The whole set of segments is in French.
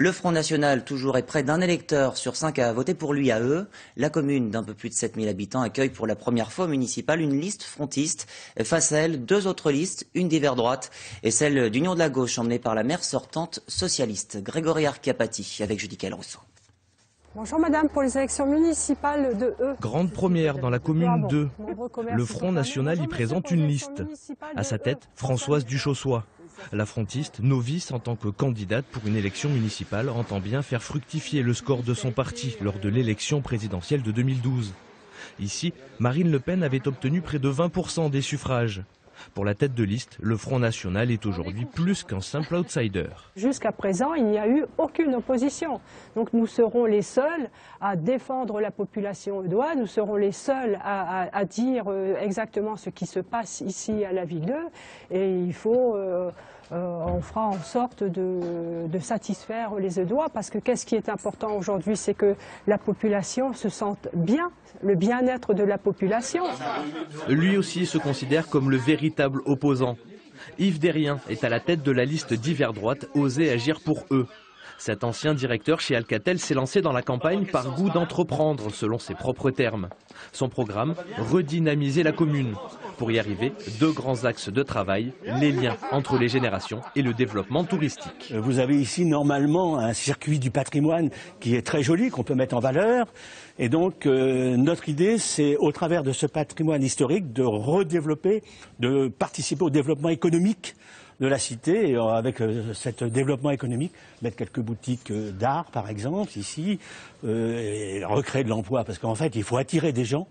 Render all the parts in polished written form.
Le Front National, toujours, est près d'un électeur sur 5 à voter pour lui à eux. La commune d'un peu plus de 7000 habitants accueille pour la première fois au municipal une liste frontiste. Face à elle, deux autres listes, une d'hiver droite et celle d'Union de la gauche emmenée par la maire sortante socialiste. Grégory Archiapati avec Judicaël Rousseau. Bonjour madame, pour les élections municipales de E. Grande première dans la commune 2. Le Front National y présente une liste. À sa tête, Françoise Duchossois. La frontiste, novice en tant que candidate pour une élection municipale, entend bien faire fructifier le score de son parti lors de l'élection présidentielle de 2012. Ici, Marine Le Pen avait obtenu près de 20% des suffrages. Pour la tête de liste, le Front National est aujourd'hui plus qu'un simple outsider. Jusqu'à présent, il n'y a eu aucune opposition. Donc nous serons les seuls à défendre la population audoise, nous serons les seuls à dire exactement ce qui se passe ici à la ville d'Eu. Et il faut, on fera en sorte de satisfaire les Eudois, parce que qu'est-ce qui est important aujourd'hui, c'est que la population se sente bien, le bien-être de la population. Lui aussi se considère comme le véritable opposant. Yves Derrien est à la tête de la liste d'hiver droite Oser agir pour eux. Cet ancien directeur chez Alcatel s'est lancé dans la campagne par goût d'entreprendre, selon ses propres termes. Son programme, redynamiser la commune. Pour y arriver, deux grands axes de travail, les liens entre les générations et le développement touristique. Vous avez ici normalement un circuit du patrimoine qui est très joli, qu'on peut mettre en valeur. Et donc notre idée, c'est au travers de ce patrimoine historique de redévelopper, de participer au développement économique de la cité, et avec ce développement économique, mettre quelques boutiques d'art par exemple ici, et recréer de l'emploi, parce qu'en fait il faut attirer des gens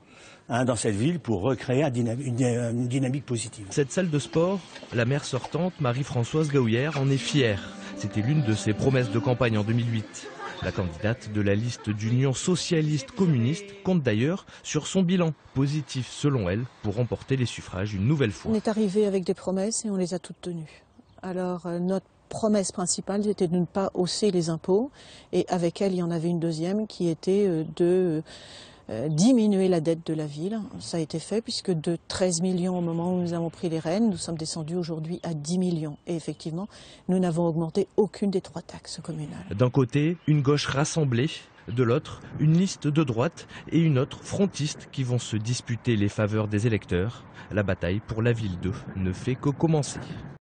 dans cette ville pour recréer une dynamique positive. Cette salle de sport, la maire sortante Marie-Françoise Gaouillère en est fière. C'était l'une de ses promesses de campagne en 2008. La candidate de la liste d'Union socialiste communiste compte d'ailleurs sur son bilan positif selon elle pour remporter les suffrages une nouvelle fois. On est arrivé avec des promesses et on les a toutes tenues. Alors notre promesse principale était de ne pas hausser les impôts, et avec elle il y en avait une deuxième qui était de diminuer la dette de la ville. Ça a été fait puisque de 13 millions au moment où nous avons pris les rênes, nous sommes descendus aujourd'hui à 10 millions. Et effectivement, nous n'avons augmenté aucune des 3 taxes communales. D'un côté, une gauche rassemblée, de l'autre, une liste de droite et une autre frontiste qui vont se disputer les faveurs des électeurs. La bataille pour la ville d'Eu ne fait que commencer.